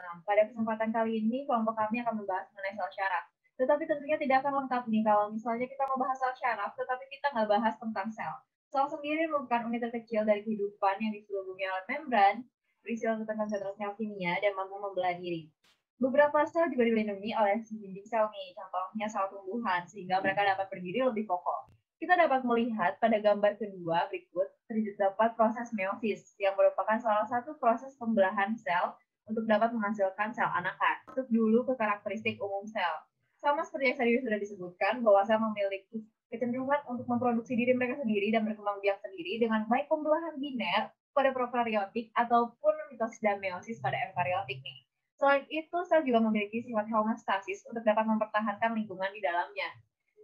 Nah, pada kesempatan kali ini, kelompok kami akan membahas mengenai sel syaraf. Tetapi tentunya tidak akan lengkap nih kalau misalnya kita membahas sel syaraf, tetapi kita nggak bahas tentang sel. Sel sendiri merupakan unit terkecil dari kehidupan yang diselubungi oleh membran, berisi lapisan sentral sel kimia, dan mampu membelah diri. Beberapa sel juga dilindungi oleh dinding sel nih, contohnya sel tumbuhan, sehingga mereka dapat berdiri lebih kokoh. Kita dapat melihat pada gambar kedua berikut, terdapat proses meiosis, yang merupakan salah satu proses pembelahan sel untuk dapat menghasilkan sel anakan. Masuk dulu ke karakteristik umum sel. Sama seperti yang tadi sudah disebutkan, bahwa sel memiliki kecenderungan untuk memproduksi diri mereka sendiri dan berkembang biak sendiri dengan baik pembelahan biner pada prokaryotik ataupun mitosis dan meiosis pada eukaryotik nih. Selain itu, sel juga memiliki sifat homeostasis untuk dapat mempertahankan lingkungan di dalamnya.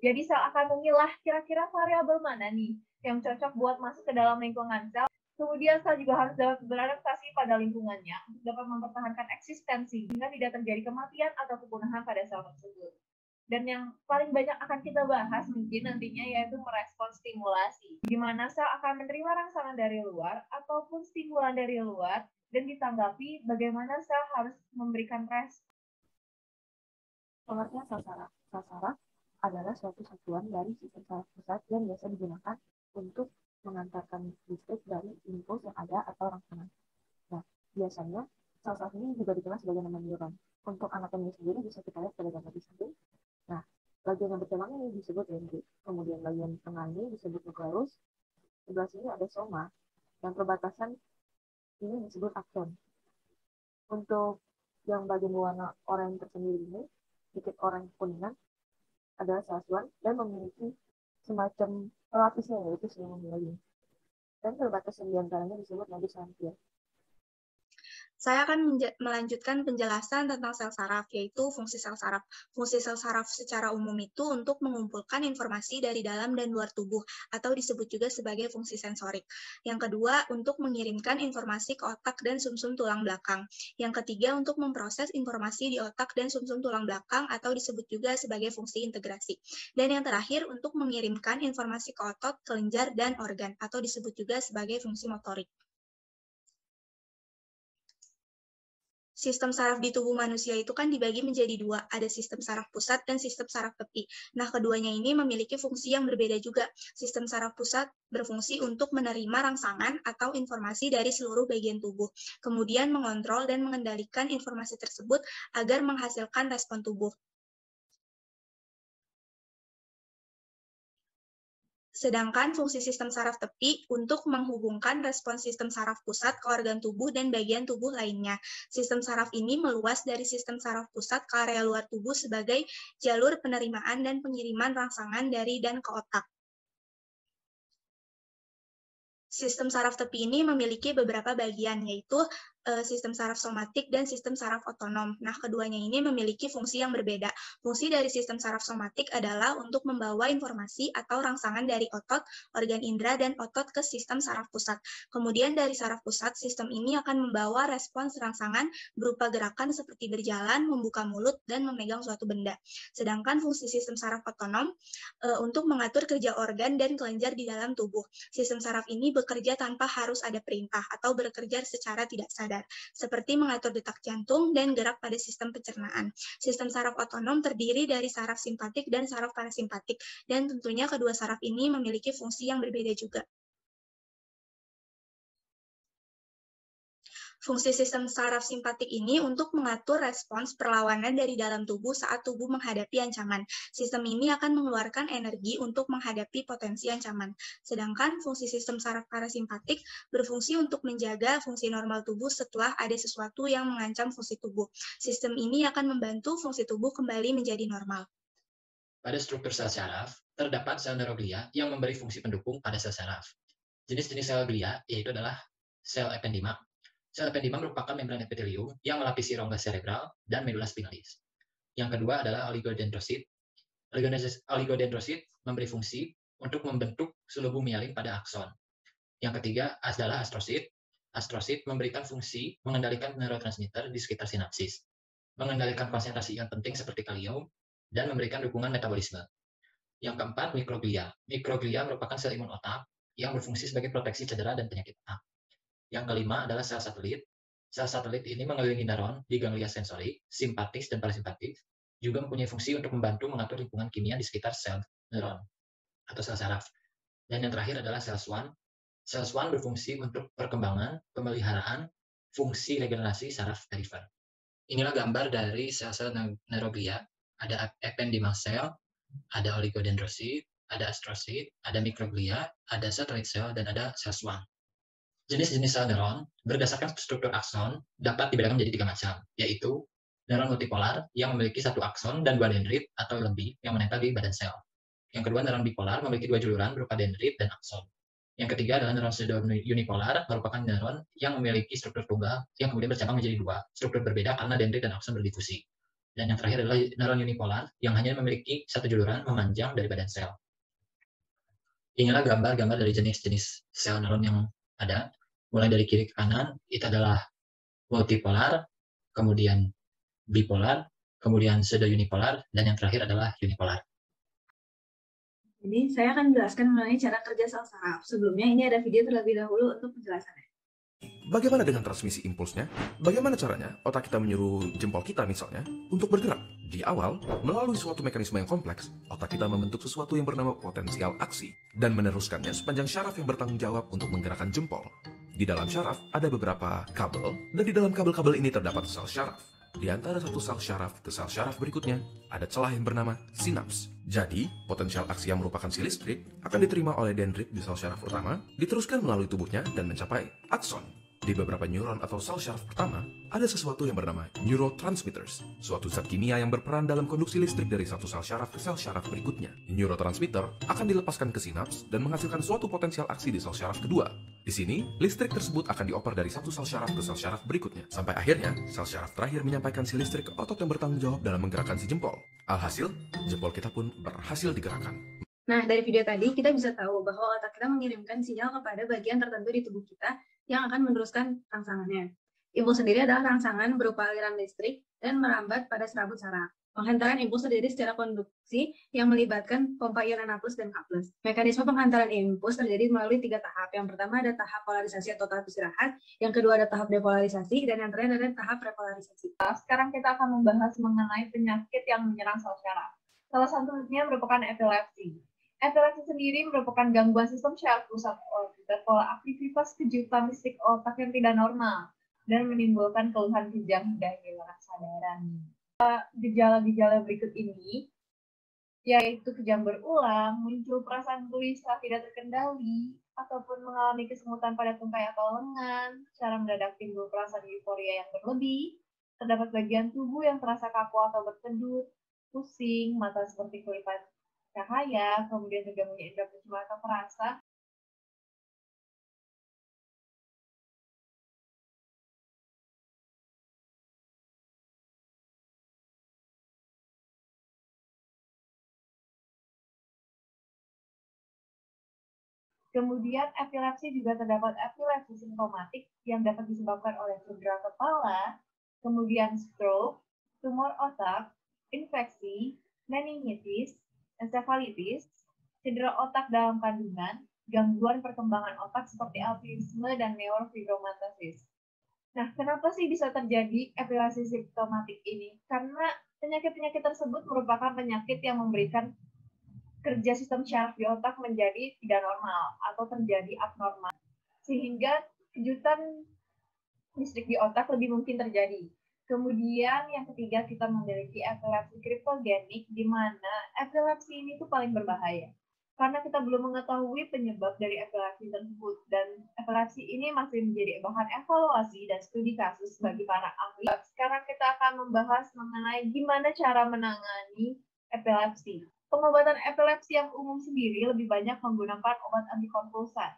Jadi sel akan memilah kira-kira variabel mana nih yang cocok buat masuk ke dalam lingkungan sel. Kemudian sel juga harus dapat beradaptasi pada lingkungannya untuk dapat mempertahankan eksistensi sehingga tidak terjadi kematian atau kepunahan pada sel tersebut. Dan yang paling banyak akan kita bahas mungkin nantinya yaitu merespons stimulasi. Di mana sel akan menerima rangsangan dari luar ataupun stimulan dari luar dan ditanggapi bagaimana sel harus memberikan respons. Pengertian sel saraf. Sel saraf adalah suatu satuan dari sistem saraf pusat yang biasa digunakan untuk mengantarkan listrik dari impuls yang ada atau rangsangan. Nah, biasanya sel saraf ini juga dikenal sebagai nama neuron. Untuk anatomi sendiri bisa kita lihat pada gambar di samping. Nah, bagian yang bercabang ini disebut dendrit. Kemudian bagian tengah ini disebut nukleus. Sebelah sini ada soma. Dan perbatasan ini disebut akson. Untuk yang bagian warna oranye tersendiri ini, sedikit oranye kuningan, adalah sel dan memiliki semacam pelapisnya yaitu selimut myelin. Dan perbatasan di antaranya disebut nodus anterior. Saya akan melanjutkan penjelasan tentang sel saraf, yaitu fungsi sel saraf. Fungsi sel saraf secara umum itu untuk mengumpulkan informasi dari dalam dan luar tubuh, atau disebut juga sebagai fungsi sensorik. Yang kedua, untuk mengirimkan informasi ke otak dan sumsum tulang belakang. Yang ketiga, untuk memproses informasi di otak dan sumsum tulang belakang, atau disebut juga sebagai fungsi integrasi. Dan yang terakhir, untuk mengirimkan informasi ke otot, kelenjar, dan organ, atau disebut juga sebagai fungsi motorik. Sistem saraf di tubuh manusia itu kan dibagi menjadi dua, ada sistem saraf pusat dan sistem saraf tepi. Nah, keduanya ini memiliki fungsi yang berbeda juga. Sistem saraf pusat berfungsi untuk menerima rangsangan atau informasi dari seluruh bagian tubuh, kemudian mengontrol dan mengendalikan informasi tersebut agar menghasilkan respon tubuh. Sedangkan fungsi sistem saraf tepi untuk menghubungkan respons sistem saraf pusat ke organ tubuh dan bagian tubuh lainnya. Sistem saraf ini meluas dari sistem saraf pusat ke area luar tubuh sebagai jalur penerimaan dan pengiriman rangsangan dari dan ke otak. Sistem saraf tepi ini memiliki beberapa bagian, yaitu sistem saraf somatik dan sistem saraf otonom. Nah, keduanya ini memiliki fungsi yang berbeda. Fungsi dari sistem saraf somatik adalah untuk membawa informasi atau rangsangan dari otot, organ indera, dan otot ke sistem saraf pusat. Kemudian dari saraf pusat, sistem ini akan membawa respons rangsangan berupa gerakan seperti berjalan, membuka mulut, dan memegang suatu benda. Sedangkan fungsi sistem saraf otonom untuk mengatur kerja organ dan kelenjar di dalam tubuh. Sistem saraf ini bekerja tanpa harus ada perintah atau bekerja secara tidak sadar, seperti mengatur detak jantung dan gerak pada sistem pencernaan. Sistem saraf otonom terdiri dari saraf simpatik dan saraf parasimpatik, dan tentunya kedua saraf ini memiliki fungsi yang berbeda juga. Fungsi sistem saraf simpatik ini untuk mengatur respons perlawanan dari dalam tubuh saat tubuh menghadapi ancaman. Sistem ini akan mengeluarkan energi untuk menghadapi potensi ancaman. Sedangkan fungsi sistem saraf parasimpatik berfungsi untuk menjaga fungsi normal tubuh setelah ada sesuatu yang mengancam fungsi tubuh. Sistem ini akan membantu fungsi tubuh kembali menjadi normal. Pada struktur sel saraf, terdapat sel neuroglia yang memberi fungsi pendukung pada sel saraf. Jenis-jenis sel glia yaitu adalah sel ependima. Sel ependima merupakan membran epitelium yang melapisi rongga cerebral dan medula spinalis. Yang kedua adalah oligodendrosit. Oligodendrosit memberi fungsi untuk membentuk sulbu myelin pada akson. Yang ketiga adalah astrosit. Astrosit memberikan fungsi mengendalikan neurotransmitter di sekitar sinapsis, mengendalikan konsentrasi ion penting seperti kalium, dan memberikan dukungan metabolisme. Yang keempat, mikroglia. Mikroglia merupakan sel imun otak yang berfungsi sebagai proteksi cedera dan penyakit otak. Yang kelima adalah sel satelit. Sel satelit ini mengelilingi neuron di ganglia sensori, simpatis, dan parasimpatis, juga mempunyai fungsi untuk membantu mengatur lingkungan kimia di sekitar sel neuron atau sel saraf. Dan yang terakhir adalah sel swan. Sel swan berfungsi untuk perkembangan, pemeliharaan, fungsi regenerasi saraf perifer. Inilah gambar dari sel-sel neuroglia. Ada ependymal cell, ada oligodendrosit, ada astrosit, ada mikroglia, ada satellite cell, dan ada sel swan. Jenis-jenis sel neuron berdasarkan struktur akson dapat dibedakan menjadi 3 macam, yaitu neuron multipolar yang memiliki 1 akson dan 2 dendrit atau lebih yang menempel di badan sel. Yang kedua, neuron bipolar memiliki 2 juluran berupa dendrit dan akson. Yang ketiga adalah neuron pseudo-unipolar, merupakan neuron yang memiliki struktur tunggal yang kemudian bercabang menjadi 2 struktur berbeda karena dendrit dan akson berdifusi. Dan yang terakhir adalah neuron unipolar yang hanya memiliki 1 juluran memanjang dari badan sel. Inilah gambar-gambar dari jenis-jenis sel neuron yang ada. Mulai dari kiri ke kanan, itu adalah multipolar, kemudian bipolar, kemudian pseudo-unipolar, dan yang terakhir adalah unipolar. Jadi saya akan menjelaskan mengenai cara kerja sel saraf. Sebelumnya ini ada video terlebih dahulu untuk penjelasannya. Bagaimana dengan transmisi impulsnya? Bagaimana caranya otak kita menyuruh jempol kita misalnya untuk bergerak? Di awal, melalui suatu mekanisme yang kompleks, otak kita membentuk sesuatu yang bernama potensial aksi dan meneruskannya sepanjang syaraf yang bertanggung jawab untuk menggerakkan jempol. Di dalam syaraf ada beberapa kabel dan di dalam kabel-kabel ini terdapat sel syaraf. Di antara satu sel syaraf ke sel syaraf berikutnya, ada celah yang bernama sinaps. Jadi, potensial aksi yang merupakan si listrik akan diterima oleh dendrit di sel syaraf utama, diteruskan melalui tubuhnya dan mencapai akson. Di beberapa neuron atau sel syaraf pertama, ada sesuatu yang bernama neurotransmitters, suatu zat kimia yang berperan dalam konduksi listrik dari satu sel syaraf ke sel syaraf berikutnya. Neurotransmitter akan dilepaskan ke sinaps dan menghasilkan suatu potensial aksi di sel syaraf kedua. Di sini, listrik tersebut akan dioper dari satu sel syaraf ke sel syaraf berikutnya, sampai akhirnya sel syaraf terakhir menyampaikan si listrik ke otot yang bertanggung jawab dalam menggerakkan si jempol. Alhasil, jempol kita pun berhasil digerakkan. Nah, dari video tadi kita bisa tahu bahwa otak kita mengirimkan sinyal kepada bagian tertentu di tubuh kita yang akan meneruskan rangsangannya. Impuls sendiri adalah rangsangan berupa aliran listrik dan merambat pada serabut saraf. Penghantaran impuls terjadi secara konduksi yang melibatkan pompa ion Na+ dan K+. Mekanisme penghantaran impuls terjadi melalui 3 tahap. Yang pertama ada tahap polarisasi atau tahap istirahat, yang kedua ada tahap depolarisasi, dan yang terakhir ada tahap repolarisasi. Sekarang kita akan membahas mengenai penyakit yang menyerang sel syaraf. Salah satunya merupakan epilepsi. Epilepsi sendiri merupakan gangguan sistem syaraf pusat otak, pola aktivitas kejutan listrik otak yang tidak normal dan menimbulkan keluhan kejang hingga hilang kesadaran. Gejala-gejala berikut ini yaitu kejang berulang, muncul perasaan gelisah tidak terkendali, ataupun mengalami kesemutan pada tungkai atau lengan, secara mendadak timbul perasaan euforia yang berlebih, terdapat bagian tubuh yang terasa kaku atau berkedut, pusing, mata seperti kelipat cahaya, kemudian terganggunya indera penciuman atau perasa. Kemudian epilepsi juga terdapat epilepsi simptomatik yang dapat disebabkan oleh cedera kepala, kemudian stroke, tumor otak, infeksi, meningitis, ensefalitis, cedera otak dalam kandungan, gangguan perkembangan otak seperti autisme dan neurofibromatosis. Nah, kenapa sih bisa terjadi epilepsi simptomatik ini? Karena penyakit-penyakit tersebut merupakan penyakit yang memberikan kerja sistem syaraf di otak menjadi tidak normal atau terjadi abnormal, sehingga kejutan listrik di otak lebih mungkin terjadi. Kemudian yang ketiga, kita memiliki epilepsi kriptogenik, di mana epilepsi ini tuh paling berbahaya karena kita belum mengetahui penyebab dari epilepsi tersebut, dan epilepsi ini masih menjadi bahan evaluasi dan studi kasus bagi para ahli. Sekarang kita akan membahas mengenai gimana cara menangani epilepsi. Pengobatan epilepsi yang umum sendiri lebih banyak menggunakan obat antikonvulsan.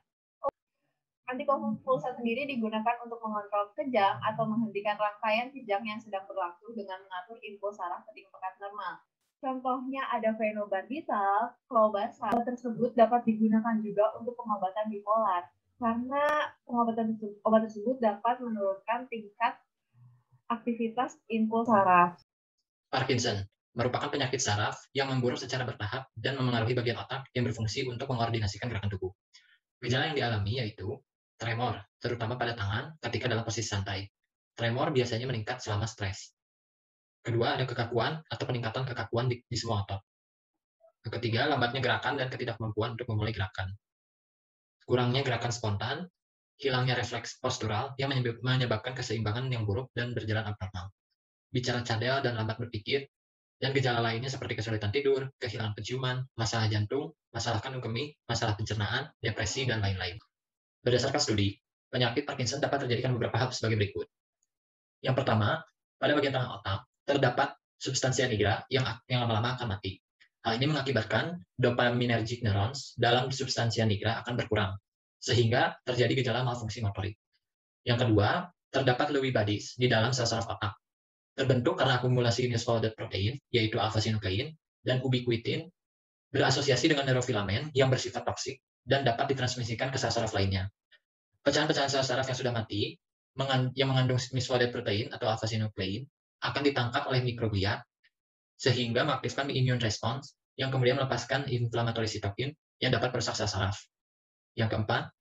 Antikonvulsan sendiri digunakan untuk mengontrol kejang atau menghentikan rangkaian kejang yang sedang berlaku dengan mengatur impuls saraf ke tingkat normal. Contohnya ada fenobarbital, clobazam. Obat tersebut dapat digunakan juga untuk pengobatan bipolar, karena obat tersebut dapat menurunkan tingkat aktivitas impuls saraf. Parkinson merupakan penyakit saraf yang memburuk secara bertahap dan memengaruhi bagian otak yang berfungsi untuk mengkoordinasikan gerakan tubuh. Gejala yang dialami yaitu tremor, terutama pada tangan ketika dalam posisi santai. Tremor biasanya meningkat selama stres. Kedua, ada kekakuan atau peningkatan kekakuan di semua otot. Ketiga, lambatnya gerakan dan ketidakmampuan untuk memulai gerakan. Kurangnya gerakan spontan, hilangnya refleks postural yang menyebabkan keseimbangan yang buruk dan berjalan abnormal. Bicara cadel dan lambat berpikir, dan gejala lainnya seperti kesulitan tidur, kehilangan penciuman, masalah jantung, masalah kandung kemih, masalah pencernaan, depresi, dan lain-lain. Berdasarkan studi, penyakit Parkinson dapat terjadikan beberapa hal sebagai berikut. Yang pertama, pada bagian tengah otak, terdapat substansia nigra yang lama-lama akan mati. Hal ini mengakibatkan dopaminergic neurons dalam substansia nigra akan berkurang, sehingga terjadi gejala malfungsi motorik. Yang kedua, terdapat Lewy bodies di dalam sel saraf otak. Terbentuk karena akumulasi misfolded protein, yaitu alpha-synuclein, dan ubiquitin, berasosiasi dengan neurofilamen yang bersifat toksik dan dapat ditransmisikan ke sel saraf lainnya. Pecahan-pecahan sel saraf yang sudah mati, yang mengandung misfolded protein atau alpha-synuclein, akan ditangkap oleh mikroglia, sehingga mengaktifkan immune response, yang kemudian melepaskan inflammatory cytokine yang dapat merusak sel saraf. Yang keempat,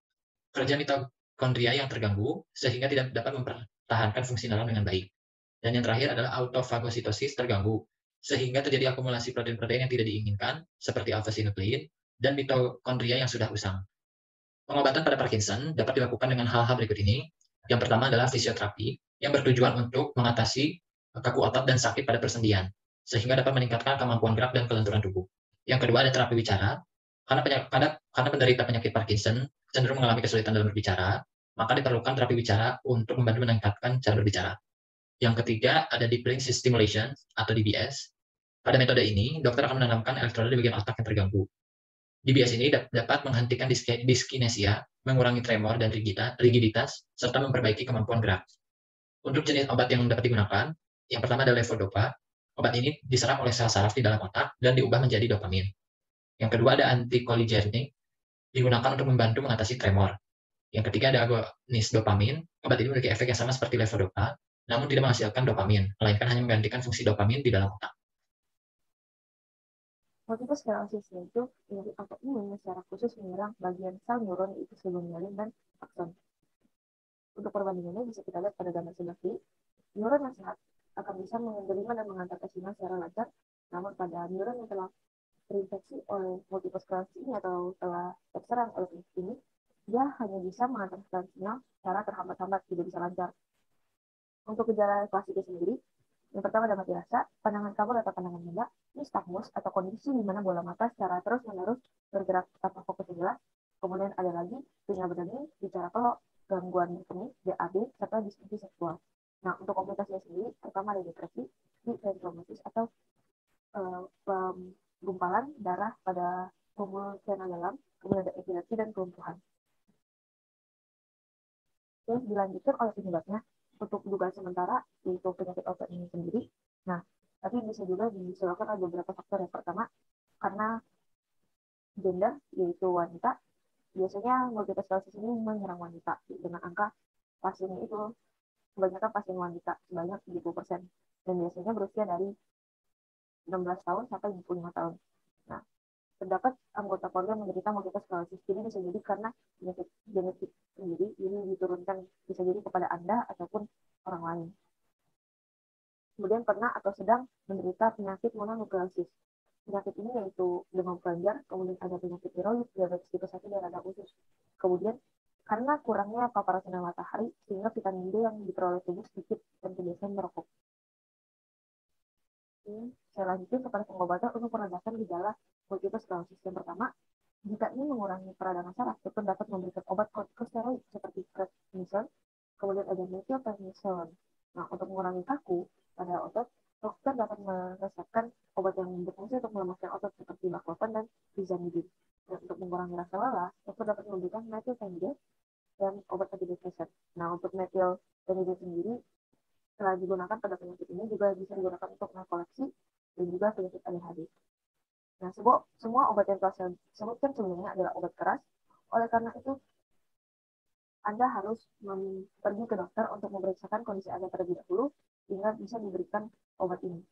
kerja mitokondria yang terganggu, sehingga tidak dapat mempertahankan fungsi neuron dengan baik. Dan yang terakhir adalah autofagositosis terganggu, sehingga terjadi akumulasi protein-protein yang tidak diinginkan, seperti alpha-synuclein, dan mitokondria yang sudah usang. Pengobatan pada Parkinson dapat dilakukan dengan hal-hal berikut ini. Yang pertama adalah fisioterapi, yang bertujuan untuk mengatasi kaku otot dan sakit pada persendian, sehingga dapat meningkatkan kemampuan gerak dan kelenturan tubuh. Yang kedua ada terapi bicara, karena penderita penyakit Parkinson cenderung mengalami kesulitan dalam berbicara, maka diperlukan terapi bicara untuk membantu meningkatkan cara berbicara. Yang ketiga ada deep brain stimulation atau DBS. Pada metode ini, dokter akan menanamkan elektroda di bagian otak yang terganggu. DBS ini dapat menghentikan diskinesia, mengurangi tremor dan rigiditas, serta memperbaiki kemampuan gerak. Untuk jenis obat yang dapat digunakan, yang pertama adalah levodopa. Obat ini diserap oleh sel saraf di dalam otak dan diubah menjadi dopamin. Yang kedua ada anticholinergic, digunakan untuk membantu mengatasi tremor. Yang ketiga ada agonis dopamin. Obat ini memiliki efek yang sama seperti levodopa, namun tidak menghasilkan dopamin, melainkan hanya menggantikan fungsi dopamin di dalam otak. Multiple sclerosis yaitu penyakit autoimun secara khusus menyerang bagian sel neuron yaitu segmentalin dan akson. Untuk perbandingannya bisa kita lihat pada gambar sebelah kiri. Neuron yang sehat akan bisa menerima dan mengantarkan sinyal secara lancar, namun pada neuron yang telah terinfeksi oleh multiple sclerosis ini atau telah terserang oleh penyakit ini, dia hanya bisa mengantarkan sinyal secara terhambat-hambat, tidak bisa lancar. Untuk gejala klasiknya sendiri, yang pertama ada mati rasa, pandangan kabur atau pandangan benda, nystagmus atau kondisi di mana bola mata secara terus-menerus bergerak tanpa fokus yang jelas. Kemudian ada lagi telinga berdenging, bicara pelok, gangguan berkemih, DAB, serta disfungsi seksual. Nah, untuk komplikasinya sendiri, pertama ada depresi, hidradenosis atau gumpalan darah pada tubuh channel dalam, kemudian ada epilepsi dan kelumpuhan. Terus dilanjutkan oleh penyebabnya, untuk dugaan sementara yaitu penyakit autoimun sendiri. Nah, tapi bisa juga disebabkan ada beberapa faktor. Yang pertama, karena gender yaitu wanita, biasanya multiple sclerosis ini menyerang wanita dengan angka pasiennya itu kebanyakan pasien wanita sebanyak 70%, dan biasanya berusia dari 16 tahun sampai 25 tahun. Nah, terdapat anggota keluarga menderita multiple sclerosis, jadi bisa jadi karena penyakit genetik sendiri ini diturunkan, bisa jadi kepada Anda ataupun orang lain. Kemudian pernah atau sedang menderita penyakit mononukleosis. Penyakit ini yaitu demam kelenjar, kemudian ada penyakit tiroid, diabetes tipe 1 dan radang usus. Kemudian karena kurangnya paparan sinar matahari, sehingga vitamin D yang diperoleh tubuh sedikit dan kebiasaan merokok. Saya lanjutkan kepada pengobatan untuk meredakan gejala multiple sclerosis. Yang pertama, jika ingin mengurangi peradangan saraf, dokter dapat memberikan obat kortikosteroid seperti prednisone, kemudian ada methylprednisolone. Nah, untuk mengurangi kaku pada otot, dokter dapat meresepkan obat yang berfungsi untuk melemahkan otot seperti baclofen dan tizanidin. Dan untuk mengurangi rasa lelah, dokter dapat memberikan methylphenidate dan obat antidepresan. Nah, untuk methylphenidate sendiri setelah digunakan pada penyakit ini juga bisa digunakan untuk narkolepsi dan juga penyakit ADHD. Nah, semua obat yang telah saya sebutkan sebelumnya adalah obat keras. Oleh karena itu, Anda harus pergi ke dokter untuk memeriksakan kondisi Anda terlebih dahulu hingga bisa diberikan obat ini.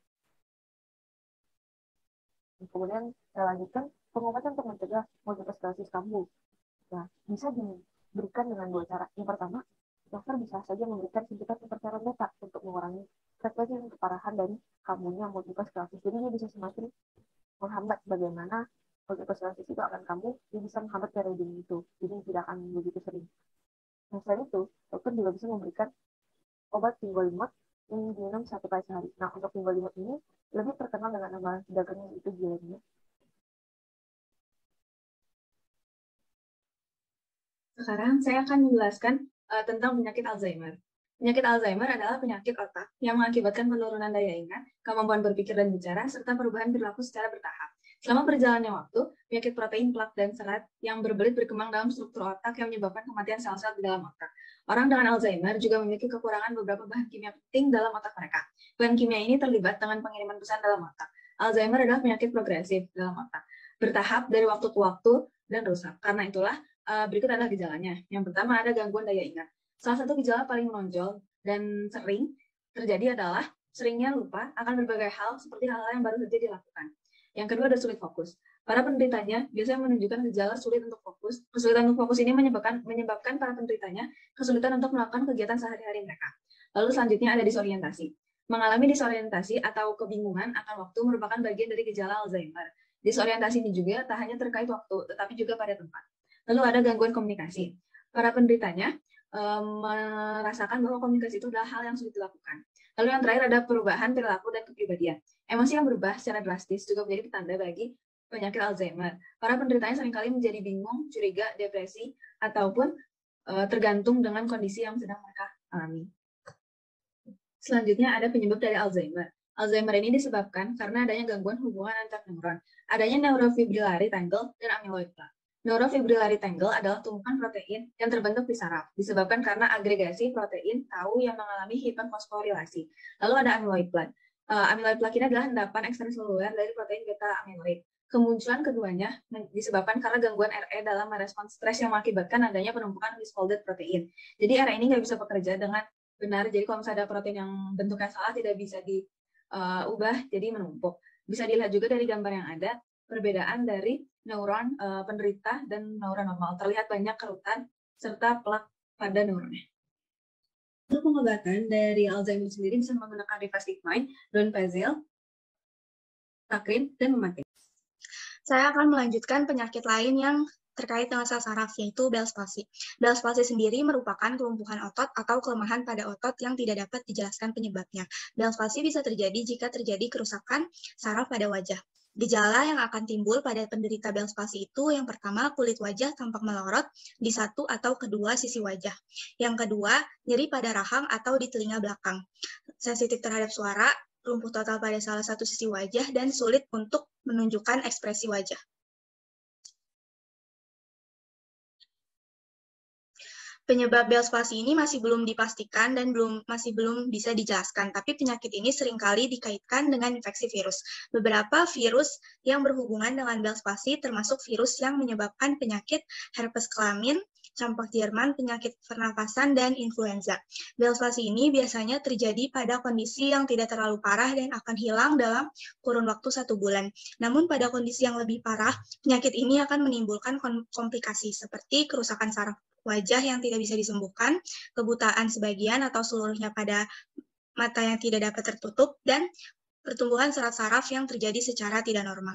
Kemudian saya lanjutkan pengobatan untuk mencegah multiple sclerosis kambuh. Nah, bisa diberikan dengan dua cara. Yang pertama, dokter bisa saja memberikan suntikan interferon beta untuk mengurangi frekuensi keparahan dari kambuhnya multiple sclerosis. Jadi dia bisa semakin menghambat bagaimana multiple sclerosis itu akan kambuh, dia bisa menghambat periode itu, jadi tidak akan begitu sering. Nah, selain itu, dokter juga bisa memberikan obat fingolimod yang diminum 1 kali sehari. Nah, untuk fingolimod ini lebih terkenal dengan nama dagangnya itu Gilenya. Sekarang saya akan menjelaskan tentang penyakit Alzheimer. Penyakit Alzheimer adalah penyakit otak yang mengakibatkan penurunan daya ingat, kemampuan berpikir dan bicara, serta perubahan perilaku secara bertahap. Selama berjalannya waktu, penyakit protein, plak, dan serat yang berbelit berkembang dalam struktur otak yang menyebabkan kematian sel-sel di dalam otak. Orang dengan Alzheimer juga memiliki kekurangan beberapa bahan kimia penting dalam otak mereka. Bahan kimia ini terlibat dengan pengiriman pesan dalam otak. Alzheimer adalah penyakit progresif dalam otak, bertahap dari waktu ke waktu dan rusak. Karena itulah, berikut adalah gejalanya. Yang pertama ada gangguan daya ingat. Salah satu gejala paling menonjol dan sering terjadi adalah seringnya lupa akan berbagai hal seperti hal-hal yang baru saja dilakukan. Yang kedua ada sulit fokus. Para penderitanya biasanya menunjukkan gejala sulit untuk fokus. Kesulitan untuk fokus ini menyebabkan para penderitanya kesulitan untuk melakukan kegiatan sehari-hari mereka. Lalu selanjutnya ada disorientasi. Mengalami disorientasi atau kebingungan akan waktu merupakan bagian dari gejala Alzheimer. Disorientasi ini juga tak hanya terkait waktu, tetapi juga pada tempat. Lalu ada gangguan komunikasi. Para penderitanya merasakan bahwa komunikasi itu adalah hal yang sulit dilakukan. Lalu yang terakhir ada perubahan perilaku dan kepribadian. Emosi yang berubah secara drastis juga menjadi petanda bagi penyakit Alzheimer. Para penderitanya seringkali menjadi bingung, curiga, depresi, ataupun tergantung dengan kondisi yang sedang mereka alami. Selanjutnya ada penyebab dari Alzheimer. Alzheimer ini disebabkan karena adanya gangguan hubungan antar neuron, adanya neurofibrillary tangle dan amyloid plaque. Neurofibrillary tangle adalah tumpukan protein yang terbentuk di saraf, disebabkan karena agregasi protein tau yang mengalami hiperfosforilasi. Lalu ada amyloid plaque. Amyloid plaque ini adalah endapan ekstraseluler dari protein beta amyloid. Kemunculan keduanya disebabkan karena gangguan RE dalam merespons stres yang mengakibatkan adanya penumpukan misfolded protein. Jadi RE ini nggak bisa bekerja dengan benar, jadi kalau misalnya ada protein yang bentuknya salah tidak bisa diubah jadi menumpuk. Bisa dilihat juga dari gambar yang ada, perbedaan dari neuron penderita dan neuron normal. Terlihat banyak kerutan serta plak pada neuronnya. Untuk pengobatan dari Alzheimer sendiri bisa menggunakan rivastigmine, donepezil, takrin, dan memantin. Saya akan melanjutkan penyakit lain yang terkait dengan sel saraf, yaitu Bell's palsy. Bell's palsy sendiri merupakan kelumpuhan otot atau kelemahan pada otot yang tidak dapat dijelaskan penyebabnya. Bell's palsy bisa terjadi jika terjadi kerusakan saraf pada wajah. Gejala yang akan timbul pada penderita Bell's palsy itu yang pertama kulit wajah tampak melorot di satu atau kedua sisi wajah. Yang kedua, nyeri pada rahang atau di telinga belakang. Sensitif terhadap suara, lumpuh total pada salah satu sisi wajah, dan sulit untuk menunjukkan ekspresi wajah. Penyebab Bell's palsy ini masih belum dipastikan dan masih belum bisa dijelaskan, tapi penyakit ini seringkali dikaitkan dengan infeksi virus. Beberapa virus yang berhubungan dengan Bell's palsy termasuk virus yang menyebabkan penyakit herpes kelamin, campak Jerman, penyakit pernafasan, dan influenza. Bell's palsy ini biasanya terjadi pada kondisi yang tidak terlalu parah dan akan hilang dalam kurun waktu 1 bulan. Namun pada kondisi yang lebih parah, penyakit ini akan menimbulkan komplikasi seperti kerusakan saraf wajah yang tidak bisa disembuhkan, kebutaan sebagian atau seluruhnya pada mata yang tidak dapat tertutup, dan pertumbuhan serat saraf yang terjadi secara tidak normal.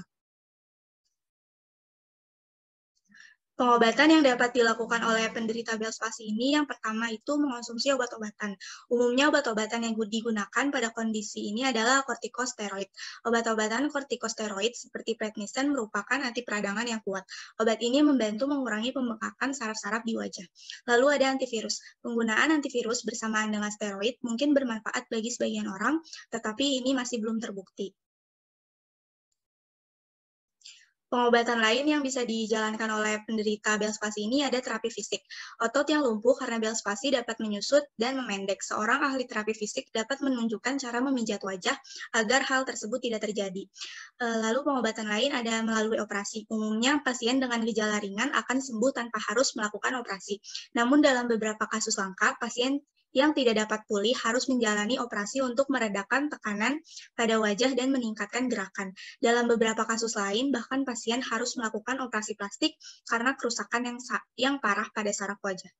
Pengobatan yang dapat dilakukan oleh penderita Bell's palsy ini yang pertama itu mengonsumsi obat-obatan. Umumnya obat-obatan yang digunakan pada kondisi ini adalah kortikosteroid. Obat-obatan kortikosteroid seperti prednison merupakan anti peradangan yang kuat. Obat ini membantu mengurangi pembengkakan saraf-saraf di wajah. Lalu ada antivirus. Penggunaan antivirus bersamaan dengan steroid mungkin bermanfaat bagi sebagian orang, tetapi ini masih belum terbukti. Pengobatan lain yang bisa dijalankan oleh penderita Bell's palsy ini ada terapi fisik. Otot yang lumpuh karena Bell's palsy dapat menyusut dan memendek. Seorang ahli terapi fisik dapat menunjukkan cara memijat wajah agar hal tersebut tidak terjadi. Lalu pengobatan lain ada melalui operasi. Umumnya pasien dengan gejala ringan akan sembuh tanpa harus melakukan operasi. Namun dalam beberapa kasus langka, pasien yang tidak dapat pulih harus menjalani operasi untuk meredakan tekanan pada wajah dan meningkatkan gerakan. Dalam beberapa kasus lain, bahkan pasien harus melakukan operasi plastik karena kerusakan yang parah pada saraf wajah.